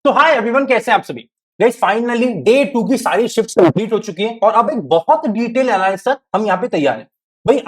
तो hi everyone, कैसे हैं आप सभी। गाइस फाइनली डे 2 की सारी शिफ्ट्स कंप्लीट हो चुकी हैं और अब एक बहुत डिटेल एनालिसिस हम यहाँ पे तैयार हैं। भाई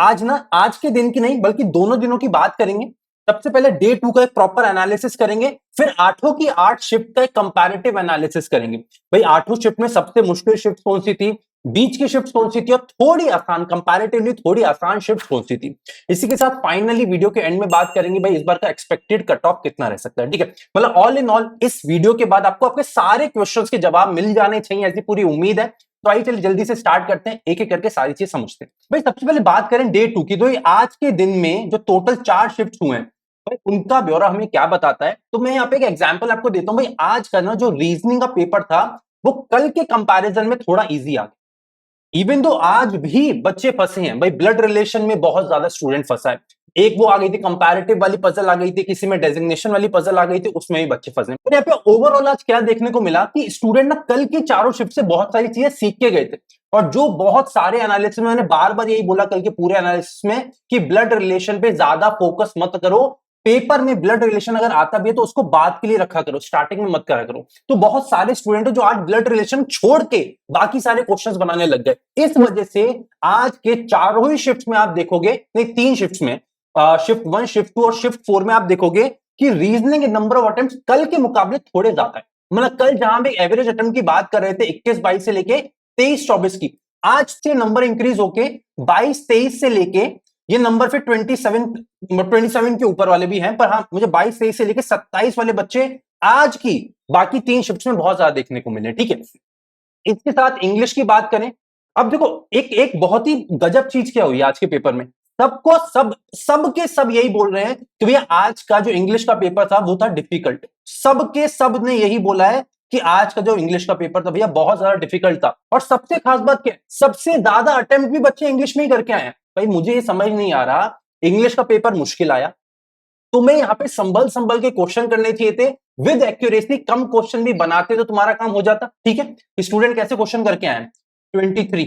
आज के दिन की नहीं बल्कि दोनों दिनों की बात करेंगे। सबसे पहले डे 2 का एक प्रॉपर एनालिसिस करेंगे, फिर आठों की आठ शिफ्ट का एक कंपैरेटिव एनालिसिस करेंगे। भाई आठों शिफ्ट में सबसे मुश्किल शिफ्ट कौन सी थी, बीच की शिफ्ट कौन सी थी और थोड़ी आसान कंपैरेटिवली थोड़ी आसान शिफ्ट कौन सी थी। इसी के साथ फाइनली वीडियो के एंड में बात करेंगे भाई इस बार का एक्सपेक्टेड कट ऑफ कितना रह सकता है। ठीक है, मतलब ऑल इन ऑल इस वीडियो के बाद आपको आपके सारे क्वेश्चंस के जवाब मिल जाने चाहिए, ऐसी पूरी उम्मीद है। तो आइए चलिए जल्दी से स्टार्ट करते हैं, एक एक करके सारी चीज समझते हैं। भाई सबसे पहले बात करें डे 2 की, तो आज के दिन में जो टोटल 4 शिफ्ट हुए हैं भाई उनका ब्यौरा हमें क्या बताता है। तो मैं यहाँ पे एक एग्जांपल आपको देता हूं। भाई आज का ना जो रीजनिंग का पेपर था वो कल के कंपैरिजन में थोड़ा इजी आ गया। इवन दो आज भी बच्चे फंसे हैं भाई, ब्लड रिलेशन में बहुत ज्यादा स्टूडेंट फंसा है। एक वो आ गई थी कंपैरेटिव वाली पजल आ गई थी, किसी में डेजिग्नेशन वाली पजल आ गई थी, उसमें भी बच्चे फंसे। पर यहाँ पे ओवरऑल आज क्या देखने को मिला कि स्टूडेंट ना कल की चारों शिफ्ट से बहुत सारी चीजें सीख के गए थे। और जो बहुत सारे एनालिसिस में मैंने बार बार यही बोला कल के पूरे एनालिसिस में कि ब्लड रिलेशन पे ज्यादा फोकस मत करो। पेपर में ब्लड रिलेशन अगर आता भी है तो उसको बाद के लिए रखा करो, स्टार्टिंग में मत करा करो। तो बहुत सारे स्टूडेंट जो आज ब्लड रिलेशन छोड़ के बाकी सारे क्वेश्चंस बनाने लग गए। इस वजह से आज के चारों ही शिफ्ट में आप देखोगे, नहीं तीन शिफ्ट में, शिफ्ट 1, शिफ्ट 2 और शिफ्ट 4 में आप देखोगे कि रीजनिंग नंबर ऑफ अटेम्प्ट कल के मुकाबले थोड़े ज्यादा है। मतलब कल जहां भी एवरेज अटेम्प्ट की बात कर रहे थे 21-22 से लेके 23-24 की, आज से नंबर इंक्रीज होके 22-23 से लेके ये नंबर फिर 27 के ऊपर वाले भी हैं, पर हाँ मुझे 22-23 से लेके 27 वाले बच्चे आज की बाकी तीन शिफ्ट में बहुत ज्यादा देखने को मिले। ठीक है, इसके साथ इंग्लिश की बात करें। अब देखो एक एक बहुत ही गजब चीज क्या हुई आज के पेपर में। सबको सब यही बोल रहे हैं कि भैया आज का जो इंग्लिश का पेपर था वो था डिफिकल्ट। सब ने यही बोला है कि आज का जो इंग्लिश का पेपर था भैया बहुत ज्यादा डिफिकल्ट था। और सबसे खास बात क्या है, सबसे ज्यादा अटेम्प्ट भी बच्चे इंग्लिश में ही करके आए हैं। भाई मुझे ये समझ नहीं आ रहा, इंग्लिश का पेपर मुश्किल आया, तुम्हें यहाँ पे संभल संभल के क्वेश्चन करने चाहिए थे, विद एक्यूरेसी कम क्वेश्चन भी बनाते तो तुम्हारा काम हो जाता। ठीक है, स्टूडेंट कैसे क्वेश्चन करके आए, 23,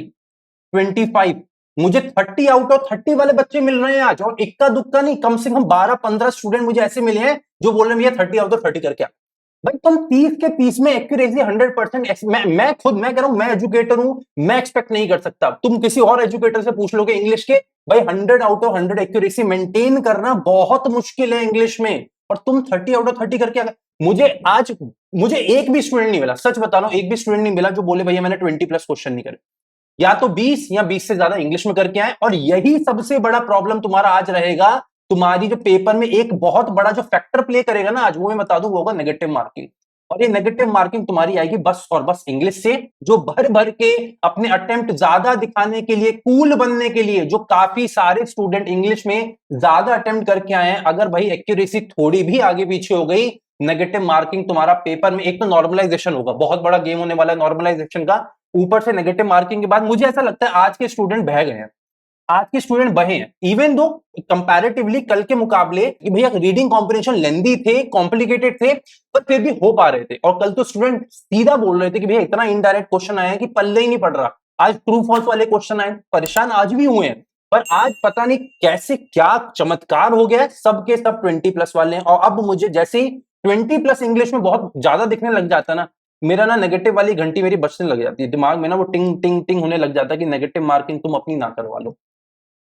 25, मुझे 30 आउट ऑफ 30 वाले बच्चे मिल रहे हैं आज। और इक्का दुक्का नहीं, कम से कम 12-15 स्टूडेंट मुझे ऐसे मिले हैं जो बोल रहे हैं भैया 30 आउट ऑफ 30 करके आ। भाई तुम 30 के 30 में एक्यूरेसी 100%, मैं कह रहा हूं, मैं एजुकेटर हूं, मैं एक्सपेक्ट नहीं कर सकता। तुम किसी और एजुकेटर से पूछ लोगे इंग्लिश के, भाई 100 आउट ऑफ 100 एक्यूरेसी मेंटेन करना बहुत मुश्किल है इंग्लिश में, और तुम 30 आउट ऑफ 30 करके आ गए। मुझे एक भी स्टूडेंट नहीं मिला, सच बता रहा हूं, एक भी स्टूडेंट नहीं मिला जो बोले भैया मैंने 20+ क्वेश्चन नहीं करे। या तो 20 या 20 से ज्यादा इंग्लिश में करके आए। और यही सबसे बड़ा प्रॉब्लम तुम्हारा आज रहेगा। तुम्हारी जो पेपर में एक बहुत बड़ा जो फैक्टर प्ले करेगा ना आज, वो मैं बता दूं, वो होगा नेगेटिव मार्किंग। और ये नेगेटिव मार्किंग तुम्हारी आएगी बस और बस इंग्लिश से, जो भर भर के अपने अटेम्प्ट ज्यादा दिखाने के लिए, कूल बनने के लिए, जो काफी सारे स्टूडेंट इंग्लिश में ज्यादा अटेम्प्ट करके आए हैं, अगर भाई एक्यूरेसी थोड़ी भी आगे पीछे हो गई, नेगेटिव मार्किंग तुम्हारा पेपर में, एक तो नॉर्मलाइजेशन होगा, बहुत बड़ा गेम होने वाला है नॉर्मलाइजेशन का, ऊपर से नेगेटिव मार्किंग के बाद मुझे ऐसा लगता है आज के स्टूडेंट बह गए हैं। आज के स्टूडेंट बहे हैं, इवन दो कंपैरेटिवली कल के मुकाबले कि भैया रीडिंग कॉम्प्रिहेंशन लेंदी थे, कॉम्प्लिकेटेड थे, पर फिर भी हो पा रहे थे। और कल तो स्टूडेंट सीधा बोल रहे थे कि भैया इतना इनडायरेक्ट क्वेश्चन आया है कि पल्ले ही नहीं पड़ रहा। आज ट्रू फॉल्स वाले क्वेश्चन आए, परेशान आज भी हुए हैं। पर आज पता नहीं कैसे क्या चमत्कार हो गया है, सबके सब 20+ वाले हैं। और अब मुझे जैसे ही 20+ इंग्लिश में बहुत ज्यादा दिखने लग जाता ना, मेरा ना नेगेटिव वाली घंटी मेरी बजने लग जाती है दिमाग में ना, वो टिंग टिंग टिंग होने लग जाता है कि नेगेटिव मार्किंग तुम अपनी ना करवा लो।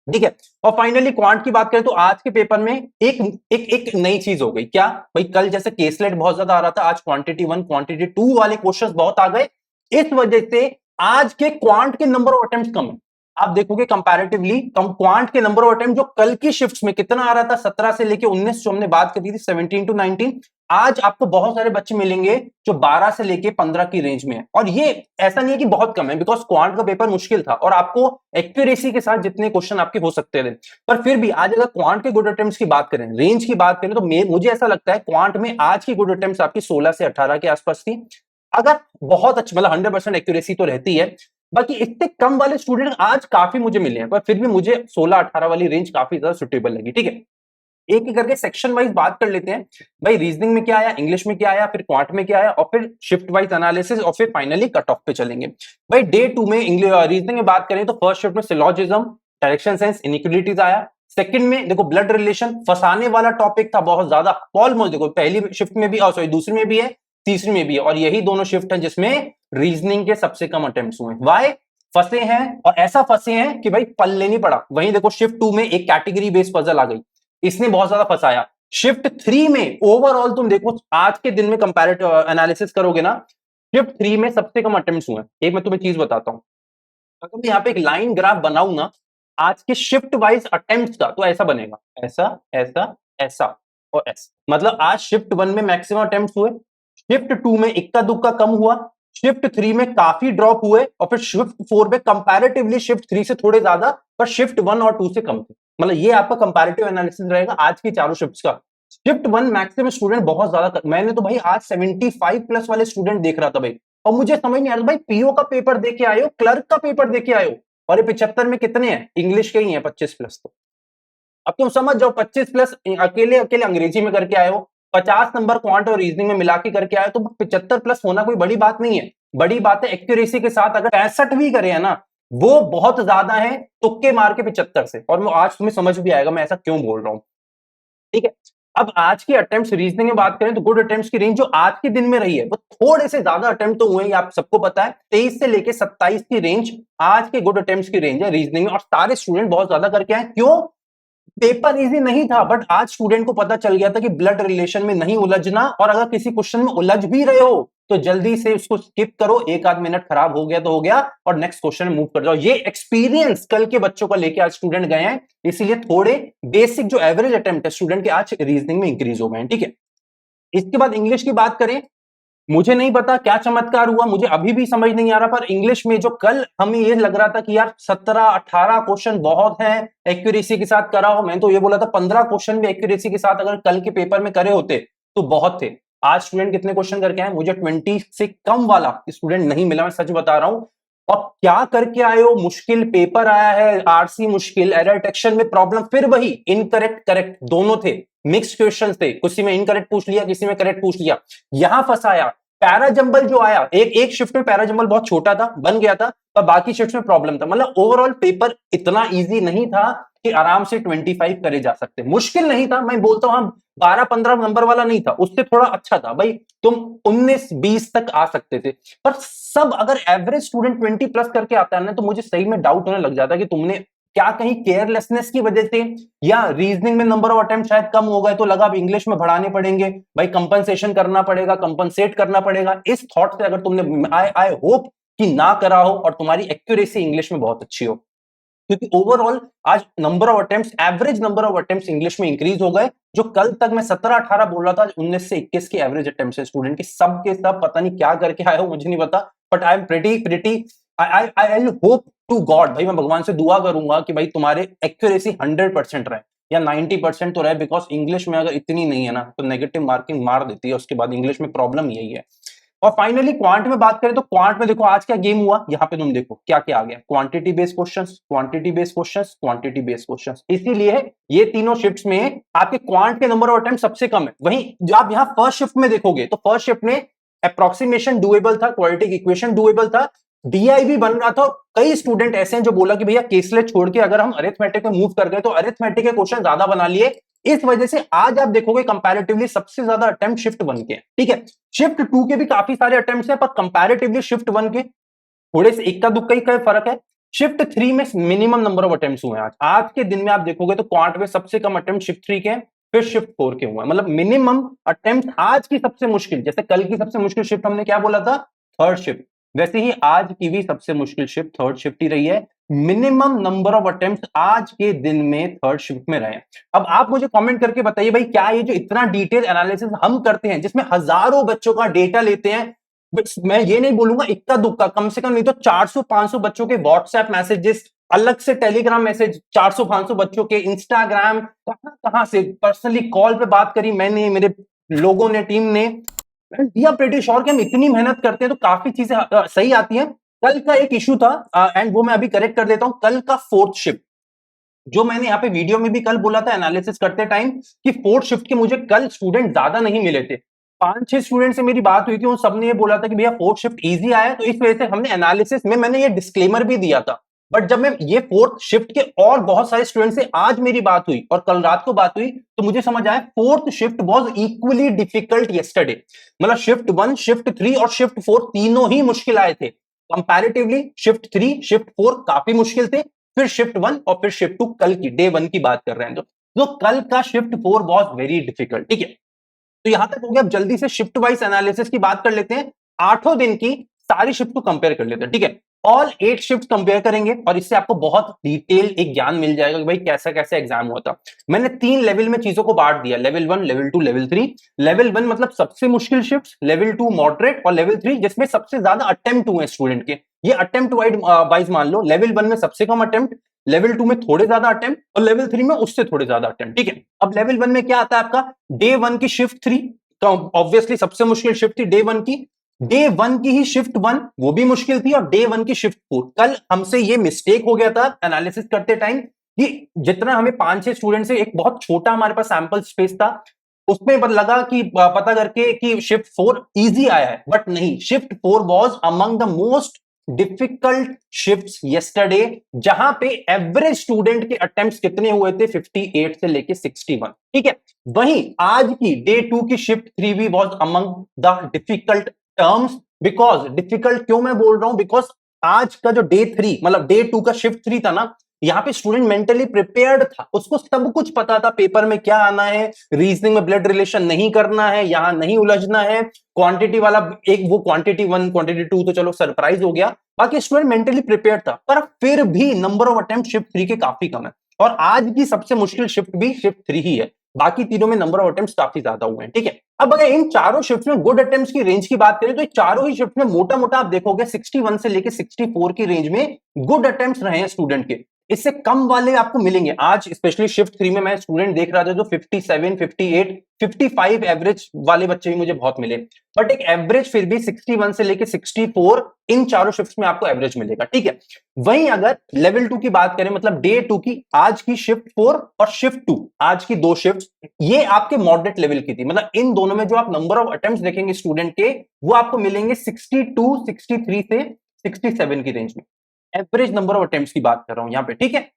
ठीक है, और फाइनली क्वांट की बात करें तो आज के पेपर में एक एक एक नई चीज हो गई। क्या भाई, कल जैसे केसलेट बहुत ज्यादा आ रहा था, आज क्वांटिटी 1 क्वांटिटी 2 वाले क्वेश्चंस बहुत आ गए। इस वजह से आज के क्वांट के नंबर ऑफ अटेम्प्ट कम है। आप देखोगे कंपैरेटिवली कम क्वांट के नंबर ऑफ अटेम्प्ट, जो कल की शिफ्ट्स में कितना आ रहा था, 17 से लेके 19, जो हमने बात करी थी 17 to 19, आज आपको बहुत सारे बच्चे मिलेंगे जो 12 से लेके 15 की रेंज में है। और ये ऐसा नहीं है कि बहुत कम है, बिकॉज क्वांट का पेपर मुश्किल था और आपको एक्यूरेसी के साथ जितने क्वेश्चन आपके हो सकते थे, पर फिर भी आज अगर क्वांट के गुड अटेम्प्ट्स की बात करें, रेंज की बात करें, तो मुझे ऐसा लगता है क्वांट में आज की गुड अटेम्प्ट्स आपकी 16 से 18 के आसपास थी। अगर बहुत अच्छा मतलब 100% एक्यूरेसी तो रहती है, बाकी इससे कम वाले स्टूडेंट आज काफी मुझे मिले हैं, पर फिर भी मुझे 16-18 वाली रेंज काफी ज्यादा सुटेबल लगी। ठीक है, एक एक करके सेक्शन वाइज बात कर लेते हैं। भाई रीजनिंग में क्या आया, इंग्लिश में क्या आया, फिर क्वांट में क्या आया, और फिर शिफ्ट वाइज एनालिसिस, और फिर फाइनली कट ऑफ पे चलेंगे। भाई डे 2 में रीजनिंग में बात करें तो फर्स्ट शिफ्ट में सिलॉजिज्म, डायरेक्शन सेंस, इनइक्वालिटीज आया। सेकंड में देखो ब्लड रिलेशन, फंसाने वाला टॉपिक था बहुत ज्यादा, ऑलमोस्ट देखो पहली शिफ्ट में भी, सॉरी दूसरी में भी है, तीसरी में भी है, और यही दोनों शिफ्ट है जिसमें रीजनिंग के सबसे कम अटेम्प्ट्स हुए। वाई? फंसे हैं, और ऐसा फंसे हैं कि भाई पल्ले नहीं पड़ा। वहीं देखो शिफ्ट 2 में एक कैटेगरी बेस्ड पजल आ गई, इसने बहुत ज्यादा फंसाया। शिफ्ट 3 में ओवरऑल तुम देखो आज के दिन में कंपैरेटिव एनालिसिस करोगे ना, शिफ्ट 3 में सबसे कम अटेम्प्ट्स हुए। एक मैं तुम्हें चीज बताता हूं, अगर मैं यहाँ पे एक लाइन ग्राफ बनाऊं ना आज के शिफ्ट वाइज अटेम्प्ट्स का, तो ऐसा बनेगा, ऐसा ऐसा ऐसा और ऐसा। मतलब आज शिफ्ट 1 में मैक्सिमम अटेम्प्ट्स हुए, शिफ्ट 2 में इक्का दुक्का कम हुआ, शिफ्ट 3 में काफी ड्रॉप हुए, और फिर शिफ्ट 4 में कंपैरेटिवली शिफ्ट 3 से थोड़े ज्यादा, पर शिफ्ट 1 और 2 से कम थे। मतलब ये आपका कंपैरेटिव एनालिसिस रहेगा आज की चारों शिफ्ट्स का। शिफ्ट 1 मैक्सिमम स्टूडेंट बहुत ज्यादा, मैंने तो भाई आज 75 प्लस वाले स्टूडेंट देख रहा था भाई, और मुझे समझ नहीं आ रहा भाई पीओ का पेपर देके आए हो, क्लर्क का पेपर देके आए हो, और ये 75 में कितने हैं इंग्लिश के ही हैं 25 प्लस। तो अब तुम समझ जाओ 25 प्लस अकेले अकेले अंग्रेजी में करके आए हो, 50 नंबर क्वांट और रीजनिंग में मिला के करके आए हो, तो 75 प्लस होना कोई बड़ी बात नहीं है। बड़ी बात है एक्यूरेसी के साथ अगर 65 भी करे है ना, वो बहुत ज्यादा है तुक्के मार के 75 से। और मैं आज तुम्हें समझ भी आएगा मैं ऐसा क्यों बोल रहा हूं, ठीक है। अब आज के अटेम्प्ट्स रीजनिंग में बात करें तो गुड अटेम्प्ट्स की रेंज जो आज के दिन में रही है वो थोड़े से ज्यादा अटेम्प्ट तो हुए, आप सबको पता है 23 से लेके 27 की रेंज आज के गुड अटेम्प्ट्स की रेंज है रीजनिंग में, और सारे स्टूडेंट बहुत ज्यादा करके आए। क्यों? पेपर इजी नहीं था, बट आज स्टूडेंट को पता चल गया था कि ब्लड रिलेशन में नहीं उलझना, और अगर किसी क्वेश्चन में उलझ भी रहे हो तो जल्दी से उसको स्किप करो, एक आध मिनट खराब हो गया तो हो गया, और नेक्स्ट क्वेश्चन में मूव कर जाओ। ये एक्सपीरियंस कल के बच्चों का लेके आज स्टूडेंट गए हैं, इसीलिए थोड़े बेसिक जो एवरेज अटेम्प्ट है स्टूडेंट के आज रीजनिंग में इंक्रीज हो गए हैं, ठीक है। इसके बाद इंग्लिश की बात करें, मुझे नहीं पता क्या चमत्कार हुआ, मुझे अभी भी समझ नहीं आ रहा, पर इंग्लिश में जो कल हमें ये लग रहा था कि यार 17-18 क्वेश्चन बहुत हैं एक्यूरेसी के साथ करा हो, मैं तो ये बोला था 15 क्वेश्चन भी एक्यूरेसी के साथ अगर कल के पेपर में करे होते तो बहुत थे। आज स्टूडेंट कितने क्वेश्चन करके आए? मुझे 20 से कम वाला स्टूडेंट नहीं मिला, मैं सच बता रहा हूं। और क्या करके आए हो? मुश्किल पेपर आया है, आरसी मुश्किल, एरर डिटेक्शन में प्रॉब्लम, फिर वही इनकरेक्ट करेक्ट दोनों थे, मिक्स क्वेश्चन थे, किसी में इनकरेक्ट पूछ लिया किसी में करेक्ट पूछ लिया, यहां फंसाया। पैराजंबल जो आया एक शिफ्ट में पैराजंबल बहुत छोटा था बन गया था, पर बाकी शिफ्ट में प्रॉब्लम था। मतलब ओवरऑल पेपर इतना इजी नहीं था कि आराम से 25 करे जा सकते, मुश्किल नहीं था, मैं बोलता हूं 12-15 नंबर वाला नहीं था, उससे थोड़ा अच्छा था भाई, तुम 19-20 तक आ सकते थे। पर सब अगर एवरेज स्टूडेंट 20 प्लस करके आता है ना, तो मुझे सही में डाउट होने लग जाता है कि तुमने क्या कहीं केयरलेसनेस की वजह से, या रीजनिंग में नंबर ऑफ अटेम्प्ट शायद कम हो गए तो लगा अब इंग्लिश में बढ़ाने पड़ेंगे, भाई कंपनसेशन करना पड़ेगा, कंपनसेट करना पड़ेगा, इस थॉट से अगर तुमने, आई होप कि ना करा हो और तुम्हारी एक्यूरेसी इंग्लिश में बहुत अच्छी हो, क्योंकि ओवरऑल आज number of attempts, average number of attempts English में इंक्रीज हो गए। जो कल तक मैं 17-18 बोल रहा था, 19 से 21 की एवरेज अटेम्प्ट्स है स्टूडेंट की, सब के सब पता नहीं क्या करके आए हो मुझे नहीं पता, but I am pretty I hope to God, भाई मैं भगवान से दुआ करूंगा कि भाई तुम्हारे एक्यूरेसी 100% रहे या 90% तो रहे, बिकॉज इंग्लिश में अगर इतनी नहीं है ना तो नेगेटिव मार्किंग मार देती है उसके बाद, इंग्लिश में प्रॉब्लम यही है। और फाइनली क्वांट में बात करें तो क्वांट में देखो आज क्या गेम हुआ, यहां पे तुम देखो क्या क्या आ गया, quantity based questions, quantity based questions, quantity based questions, इसीलिए ये तीनों शिफ्ट्स में आपके क्वांट के नंबर ऑफ अटेम्प्ट सबसे कम है। वहीं जो आप यहां फर्स्ट शिफ्ट में देखोगे तो फर्स्ट शिफ्ट में अप्रोक्सीमेशन डुएबल था, क्वाड्रेटिक इक्वेशन डुएबल था, डीआईबी बन रहा था। कई स्टूडेंट ऐसे हैं जो बोला कि भैया केसलेट छोड़ के अगर हम अरिथमेटिक में मूव कर गए तो अरिथमेटिक के क्वेश्चन ज्यादा बना लिए, इस वजह से आज आप देखोगे कंपैरेटिवली सबसे ज्यादा अटेम्प्ट शिफ्ट 1 के, ठीक है। शिफ्ट 2 के भी काफी सारे अटेम्प्ट्स हैं, पर कंपैरेटिवली शिफ्ट 1 के थोड़े से इक्का दुक्का ही का फर्क है। शिफ्ट 3 में मिनिमम नंबर ऑफ अटेम्प्ट्स हुए हैं आज के दिन में, आप देखोगे तो क्वांट में सबसे कम अटेम्प्ट शिफ्ट 3 के हैं, फिर शिफ्ट 4 के हुए हैं। मतलब मिनिमम अटेम्प्ट आज की सबसे मुश्किल, जैसे कल की सबसे मुश्किल शिफ्ट हमने क्या बोला था, थर्ड शिफ्ट, वैसे ही आज की भी सबसे मुश्किल शिफ्ट थर्ड शिफ्ट ही रही है। मिनिमम नंबर ऑफ अटेम्प्ट आज के दिन में थर्ड शिफ्ट में रहे। अब आप मुझे कमेंट करके बताइए भाई क्या ये जो इतना डिटेल एनालिसिस हम करते हैं जिसमें हजारों बच्चों का डेटा लेते हैं, मैं ये नहीं बोलूंगा इक्का दुक्का, कम से कम नहीं तो 400-500 बच्चों के व्हाट्सएप मैसेजेस, अलग से टेलीग्राम मैसेज 400-500 बच्चों के, इंस्टाग्राम, कहां कहां से पर्सनली कॉल पे बात करी मैंने, मेरे लोगों ने, टीम ने, वी आर प्रीटी श्योर कि हम इतनी मेहनत करते हैं तो काफी चीजें सही आती हैं। कल का एक इशू था एंड वो मैं अभी करेक्ट कर देता हूं, कल का फोर्थ शिफ्ट जो मैंने यहाँ पे वीडियो में भी कल बोला था एनालिसिस करते टाइम कि फोर्थ शिफ्ट के मुझे कल स्टूडेंट ज्यादा नहीं मिले थे, 5-6 स्टूडेंट से मेरी बात हुई थी, उन सबने ये बोला था कि भैया फोर्थ शिफ्ट इजी आया, तो इस वजह से हमने एनालिसिस में, मैंने ये डिस्क्लेमर भी दिया था बट जब मैं ये फोर्थ शिफ्ट के और बहुत सारे स्टूडेंट से आज मेरी बात हुई और कल रात को बात हुई, तो मुझे समझ आया fourth shift was equally difficult yesterday. मतलब शिफ्ट 1, शिफ्ट 3 और शिफ्ट 4 तीनों ही मुश्किल आए थे कंपैरेटिवली। शिफ्ट 3, शिफ्ट 4 काफी मुश्किल थे, फिर शिफ्ट 1 और फिर शिफ्ट 2, कल की डे 1 की बात कर रहे हैं तो कल का शिफ्ट 4 वाज वेरी डिफिकल्ट। ठीक है, तो यहां तक हो गया। अब जल्दी से शिफ्ट वाइज एनालिसिस की बात कर लेते हैं। आठों दिन की सारी शिफ्ट को कंपेयर कर लेते हैं। ठीक है, ऑल 8 शिफ्ट कंपेयर करेंगे और इससे आपको बहुत डिटेल एक ज्ञान मिल जाएगा कि भाई कैसा कैसा एग्जाम हुआ था। मैंने 3 लेवल में चीजों को बांट दिया, लेवल 1, लेवल 2, लेवल 3। लेवल 1 मतलब सबसे मुश्किल शिफ्ट, लेवल 2 मॉडरेट और लेवल 3 जिसमें सबसे ज्यादा अटेम्प्ट हुए स्टूडेंट के। ये अटेम्प्ट वाइज मान लो, लेवल 1 में सबसे कम अटेम्प्ट, लेवल 2 में थोड़े ज्यादा अटेम्प्ट और लेवल 3 में उससे थोड़े ज्यादा अटेम्प्ट। ठीक है, अब लेवल 1 में क्या आता है आपका, डे 1 की शिफ्ट 3 ऑब्वियसली सबसे मुश्किल शिफ्ट थी डे 1 की। डे 1 की ही शिफ्ट 1 वो भी मुश्किल थी और डे 1 की शिफ्ट 4। कल हमसे ये मिस्टेक हो गया था एनालिसिस करते टाइम कि जितना हमें 5-6 स्टूडेंट से एक बहुत छोटा हमारे पास सैंपल स्पेस था, उसमें लगा कि पता करके कि शिफ्ट 4 इजी आया है, बट नहीं, shift 4 was among the most difficult shifts yesterday, जहां पे एवरेज स्टूडेंट के अटेम्प्ट्स कितने हुए थे, 58 से लेके 61। ठीक है, वहीं आज की डे 2 की शिफ्ट 3 भी was among the difficult terms. Because difficult क्यों मैं बोल रहा हूं, बिकॉज आज का जो डे 3 मतलब डे 2 का शिफ्ट 3 था ना, यहां पे स्टूडेंट मेंटली प्रिपेयर्ड था, उसको सब कुछ पता था पेपर में क्या आना है, रीजनिंग में ब्लड रिलेशन नहीं करना है, यहां नहीं उलझना है, क्वांटिटी वाला एक वो क्वांटिटी 1 क्वांटिटी 2 तो चलो सरप्राइज हो गया, बाकी स्टूडेंट मेंटली प्रिपेयर्ड था। पर फिर भी नंबर ऑफ अटेम्प्ट शिफ्ट 3 के काफी कम है और आज की सबसे मुश्किल शिफ्ट भी शिफ्ट 3 ही है, बाकी तीनों में नंबर ऑफ अटेम्प्ट्स काफी ज्यादा हुए हैं। ठीक है, अब अगर इन चारों शिफ्ट में गुड अटेम्प्ट्स की रेंज की बात करें तो चारों ही शिफ्ट में मोटा मोटा आप देखोगे 61 से लेके 64 की रेंज में गुड अटेम्प्ट्स रहे हैं स्टूडेंट के। इससे कम वाले आपको मिलेंगे आज, स्पेशली शिफ्ट 3 में मैं स्टूडेंट देख रहा था जो 57, 58, 55 एवरेज वाले बच्चे भी मुझे बहुत मिले, बट एक एवरेज फिर भी 61 से लेके 64 इन चारों शिफ्ट्स में आपको एवरेज मिलेगा। ठीक है, वहीं अगर लेवल 2 की बात करें, मतलब डे 2 की आज की शिफ्ट 4 और शिफ्ट 2, आज की 2 शिफ्ट ये आपके मॉडरेट लेवल की थी। मतलब इन दोनों में जो आप नंबर ऑफ अटेम्प्ट्स देखेंगे स्टूडेंट के, वो आपको मिलेंगे 62, 63 से 67 की रेंज में। एवरेज नंबर ऑफ अटेम्प्ट्स की बात कर रहा हूं यहां पे। ठीक है,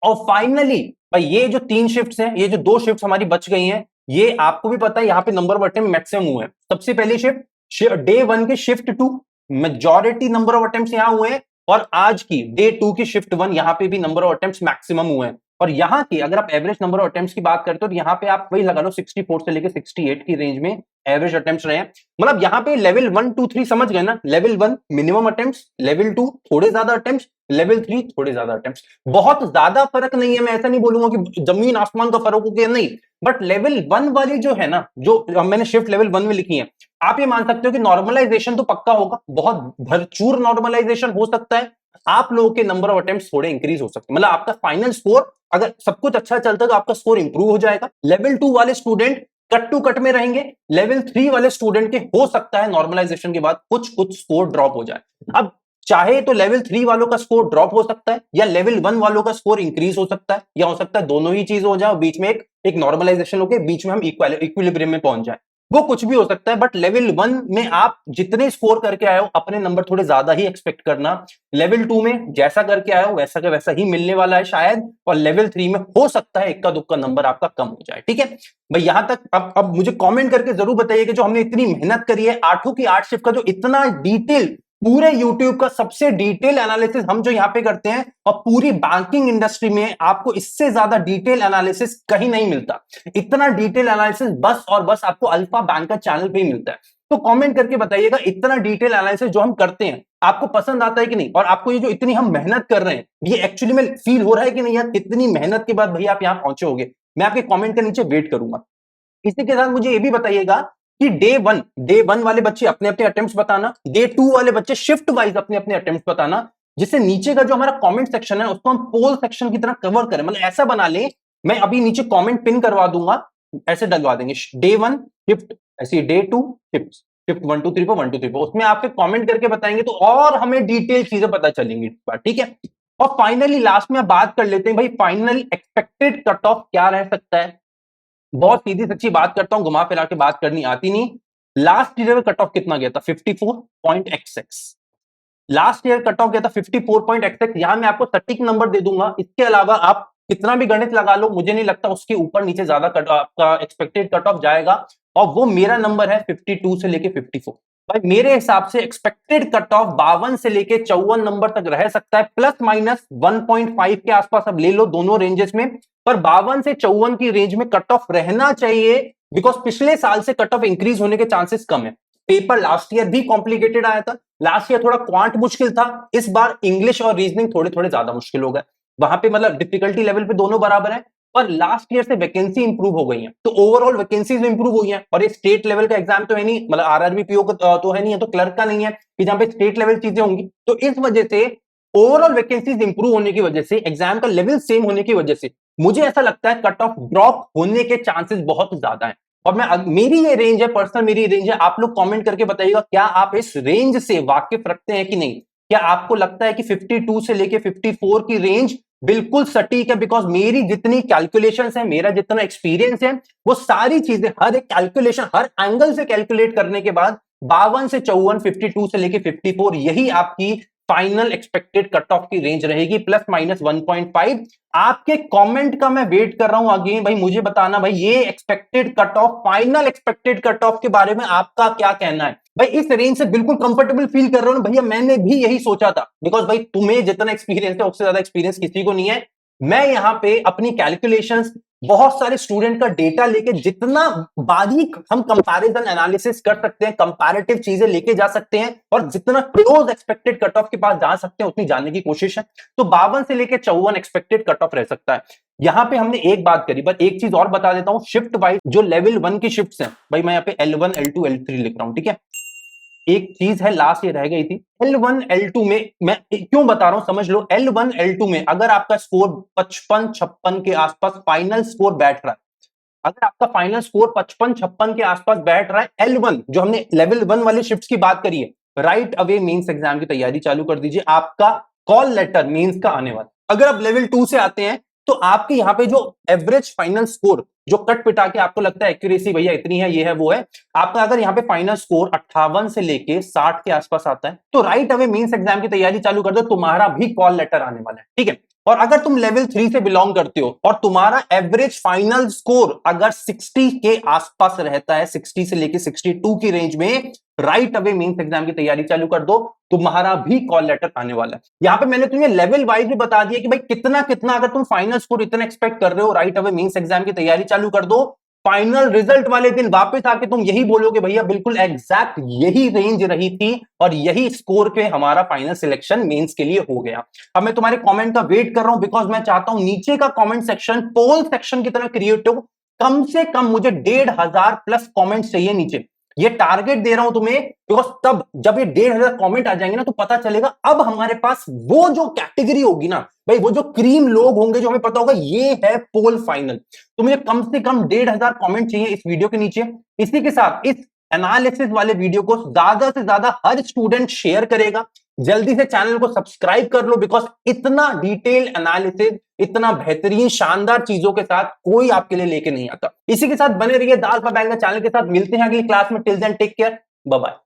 और फाइनली भाई ये जो 3 शिफ्ट्स हैं, ये जो 2 शिफ्ट्स हमारी बच गई हैं, ये आपको भी पता है यहां पे नंबर ऑफ अटेम्प्ट मैक्सिमम हुए हैं। सबसे पहली शिफ्ट डे 1 के shift 2 majority number of attempts यहां हुए हैं, और आज की डे 2 की शिफ्ट 1 यहां पे भी नंबर ऑफ अटेम्प्ट्स मैक्सिमम हुए हैं। और यहां की अगर आप एवरेज नंबर ऑफ अटेम्प्ट्स की बात करते हो तो यहां पे आप वही लगा लो 64 से लेके 68 की रेंज में एवरेज अटेम्प्ट्स रहे हैं। मतलब यहां पे लेवल 1, 2, 3 समझ गए ना, लेवल 1 मिनिमम अटेम्प्ट्स, लेवल 2 थोड़े ज्यादा अटेम्प्ट्स, लेवल 3 थोड़े ज्यादा अटेम्प्ट्स। बहुत ज्यादा फर्क नहीं है, मैं ऐसा नहीं बोलूंगा कि जमीन आसमान का फर्क हो गया, नहीं, बट लेवल 1 वाली जो है ना, जो मैंने शिफ्ट लेवल 1 में लिखी है, आप ये मान सकते हो कि नॉर्मलाइजेशन तो पक्का होगा, बहुत भरपूर नॉर्मलाइजेशन हो सकता है, आप लोगों के नंबर ऑफ अटेम्प्ट्स थोड़े इंक्रीज हो सकते हैं। मतलब आपका फाइनल स्कोर अगर सब कुछ अच्छा चलता है तो आपका स्कोर इंप्रूव हो जाएगा। लेवल 2 वाले स्टूडेंट कट टू कट में रहेंगे, लेवल 3 वाले स्टूडेंट के हो सकता है नॉर्मलाइजेशन के बाद कुछ कुछ स्कोर ड्रॉप हो जाए। अब चाहे तो लेवल 3 वालों का स्कोर ड्रॉप हो सकता है, या लेवल 1 वालों का स्कोर इंक्रीज हो सकता है, या हो सकता है दोनों ही चीज हो जाए, बीच में एक नॉर्मलाइजेशन होकर बीच में हम इक्विलिब्रियम में पहुंच जाए, वो कुछ भी हो सकता है। बट लेवल 1 में आप जितने स्कोर करके आए हो अपने नंबर थोड़े ज्यादा ही एक्सपेक्ट करना, लेवल 2 में जैसा करके आए हो वैसा का वैसा ही मिलने वाला है शायद, और लेवल 3 में हो सकता है इक्का दुक्का नंबर आपका कम हो जाए। ठीक है भाई, यहां तक अब मुझे कमेंट करके जरूर बताइए कि जो हमने इतनी मेहनत करी है आठों की 8 शिफ्ट का, जो इतना डिटेल पूरे YouTube का सबसे डिटेल एनालिसिस हम जो यहां पे करते हैं, और पूरी बैंकिंग इंडस्ट्री में आपको इससे ज्यादा डिटेल एनालिसिस कहीं नहीं मिलता। इतना डिटेल एनालिसिस बस और बस आपको अल्फा बैंकर चैनल पे ही मिलता है। तो कमेंट करके बताइएगा इतना डिटेल एनालिसिस जो हम करते हैं आपको पसंद आता है कि नहीं, और आपको ये जो इतनी हम मेहनत कर रहे हैं ये एक्चुअली में फील हो रहा है कि नहीं, यार कितनी मेहनत के बाद भैया आप यहां पहुंचे होगे। मैं आपके कमेंट के नीचे वेट करूंगा। इसी के साथ मुझे ये भी बताइएगा कि डे 1 वाले बच्चे अपने अपने अटेम्प्ट्स बताना, डे 2 वाले बच्चे शिफ्ट वाइज अपने अपने अटेम्प्ट्स बताना, जिससे नीचे का जो हमारा कमेंट सेक्शन है उसको हम पोल सेक्शन की तरह कवर करें। मतलब ऐसा बना ले, मैं अभी नीचे कमेंट पिन करवा दूंगा, ऐसे डलवा देंगे डे 1 शिफ्ट, ऐसी डे 2 शिफ्ट, शिफ्ट 1 2 3 4 1 2 3 4, उसमें आपके कमेंट करके बताएंगे तो और हमें डिटेल चीजें पता चलेंगी। ठीक है, और फाइनली लास्ट में बात कर लेते हैं भाई, फाइनल एक्सपेक्टेड कट ऑफ क्या रह सकता है। बहुत सीधी सच्ची बात करता हूं, घुमा फिरा के बात करनी आती नहीं। लास्ट ईयर का कट ऑफ कितना गया था, 54.xx। Last year cut off गया था 54.xx, यहां मैं आपको सटीक नंबर दे दूंगा, इसके अलावा आप कितना भी गणित लगा लो, मुझे नहीं लगता उसके ऊपर नीचे ज्यादा आपका एक्सपेक्टेड कट ऑफ जाएगा, और वो मेरा नंबर है 52 से लेके 54। भाई मेरे हिसाब से एक्सपेक्टेड कट ऑफ 52 से लेके 54 नंबर तक रह सकता है, प्लस माइनस 1.5 के आसपास अब ले लो दोनों रेंजेस में, पर 52 से 54 की रेंज में कट ऑफ रहना चाहिए, बिकॉज पिछले साल से कट ऑफ इंक्रीज होने के चांसेस कम है। पेपर लास्ट ईयर भी कॉम्प्लिकेटेड आया था, लास्ट ईयर थोड़ा क्वांट मुश्किल था, इस बार इंग्लिश और रीजनिंग थोड़े थोड़े ज्यादा मुश्किल हो गए, वहां पे मतलब डिफिकल्टी लेवल पे दोनों बराबर है, पर लास्ट ईयर से वैकेंसी इंप्रूव हो गई है, तो ओवरऑल वैकेंसीज इंप्रूव हुई है, और ये स्टेट लेवल का एग्जाम तो है नहीं, मतलब आरआरबी पीओ का तो है नहीं है, तो क्लर्क का नहीं है कि जहां पे स्टेट लेवल चीजें होंगी, तो इस वजह से ओवरऑल वैकेंसीज इंप्रूव होने की वजह से, एग्जाम का लेवल सेम होने की वजह से मुझे ऐसा लगता है कट ऑफ ड्रॉप होने के चांसेस बहुत ज्यादा है। और मैं मेरी ये रेंज है, पर्सनल मेरी रेंज है, आप लोग कमेंट करके बताइएगा क्या आप इस रेंज से वाकिफ रखते हैं कि नहीं, क्या आपको लगता है कि 52 से लेके 54 की रेंज बिल्कुल सटीक है, बिकॉज मेरी जितनी कैलकुलेशंस है, मेरा जितना एक्सपीरियंस है, वो सारी चीजें हर एक कैलकुलेशन हर एंगल से कैलकुलेट करने के बाद 52 से 54, 52 से लेके 54, यही आपकी फाइनल एक्सपेक्टेड कट ऑफ की रेंज रहेगी, प्लस माइनस 1.5। आपके कमेंट का मैं वेट कर रहा हूं आगे, भाई मुझे बताना भाई ये expected cut off, final expected cut off के बारे में आपका क्या कहना है। भाई इस रेंज से बिल्कुल कंफर्टेबल फील कर रहे हो ना भैया, मैंने भी यही सोचा था, बिकॉज भाई तुम्हें जितना एक्सपीरियंस है उससे ज्यादा एक्सपीरियंस किसी को नहीं है। मैं यहां पे अपनी कैलकुलेशंस, बहुत सारे स्टूडेंट का डेटा लेके जितना बारीक हम कंपैरिजन एनालिसिस कर सकते हैं, कंपैरेटिव चीजें लेके जा सकते हैं, और जितना क्लोज एक्सपेक्टेड कट ऑफ के पास जा सकते हैं उतनी जाने की कोशिश है, तो 52 से लेके 54 एक्सपेक्टेड कट ऑफ रह सकता है। यहां पे हमने एक बात करी, बस एक चीज और बता देता हूं, शिफ्ट वाइज जो लेवल 1 की शिफ्ट्स हैं, भाई मैं यहाँ पे L1 L2 L3 लिख रहा हूं, ठीक है। एक चीज है लास्ट ये रह गई थी, L1 L2 में मैं क्यों बता रहा हूं समझ लो, L1 L2 में अगर आपका स्कोर 55-56 के आसपास फाइनल स्कोर बैठ रहा है, अगर आपका फाइनल स्कोर 55-56 के आसपास बैठ रहा है, L1 जो हमने लेवल 1 वाले शिफ्ट्स की बात करी है, राइट अवे मेंस एग्जाम की तैयारी चालू कर दीजिए, आपका कॉल लेटर मेंस का आने वाला। अगर आप लेवल 2 से आते हैं तो आपके यहां पे जो एवरेज फाइनल स्कोर, जो कट पिटा के आपको लगता है एक्यूरेसी भैया इतनी है, ये है वो है, आपका अगर यहां पे फाइनल स्कोर 58 से लेके 60 के आसपास आता है, तो राइट अवे मेंस एग्जाम की तैयारी चालू कर दो, तुम्हारा भी कॉल लेटर आने वाला है, ठीक है। और अगर तुम लेवल 3 से बिलोंग करते हो और तुम्हारा एवरेज फाइनल स्कोर अगर 60 के आसपास रहता है, 60 से लेके 62 की रेंज में, राइट अवे मेंस एग्जाम की तैयारी चालू कर दो, तुम्हारा भी कॉल लेटर आने वाला है। यहां पे मैंने तुम्हें लेवल वाइज भी बता दिया कि भाई कितना कितना अगर तुम फाइनल स्कोर इतना एक्सपेक्ट कर रहे हो, राइट अवे मेंस एग्जाम की तैयारी चालू कर दो, फाइनल रिजल्ट वाले दिन वापस आके तुम यही बोलोगे भैया बिल्कुल एग्जैक्ट यही रेंज रही थी और यही स्कोर पे हमारा फाइनल सिलेक्शन मेंस के लिए हो गया। अब मैं तुम्हारे कमेंट का वेट कर रहा हूं, बिकॉज मैं चाहता हूं नीचे का कमेंट सेक्शन पोल सेक्शन की तरह क्रिएट हो, कम से कम मुझे 1500 प्लस कमेंट चाहिए नीचे, ये टारगेट दे रहा हूं तुम्हें, बिकॉज तब जब ये 1500 कमेंट आ जाएंगे ना, तो पता चलेगा अब हमारे पास वो जो कैटेगरी होगी ना भाई, वो जो क्रीम लोग होंगे, जो हमें पता होगा ये है पोल फाइनल। तो मुझे कम से कम 1500 कमेंट चाहिए इस वीडियो के नीचे। इसी के साथ इस एनालिसिस वाले वीडियो को ज्यादा से ज्यादा हर स्टूडेंट शेयर करेगा, जल्दी से चैनल को सब्सक्राइब कर लो, बिकॉज इतना डिटेल एनालिसिस, इतना बेहतरीन शानदार चीजों के साथ कोई आपके लिए लेके नहीं आता। इसी के साथ बने रहिए दाल का बैंगन चैनल के साथ, मिलते हैं अगली क्लास में, till then take care, bye bye.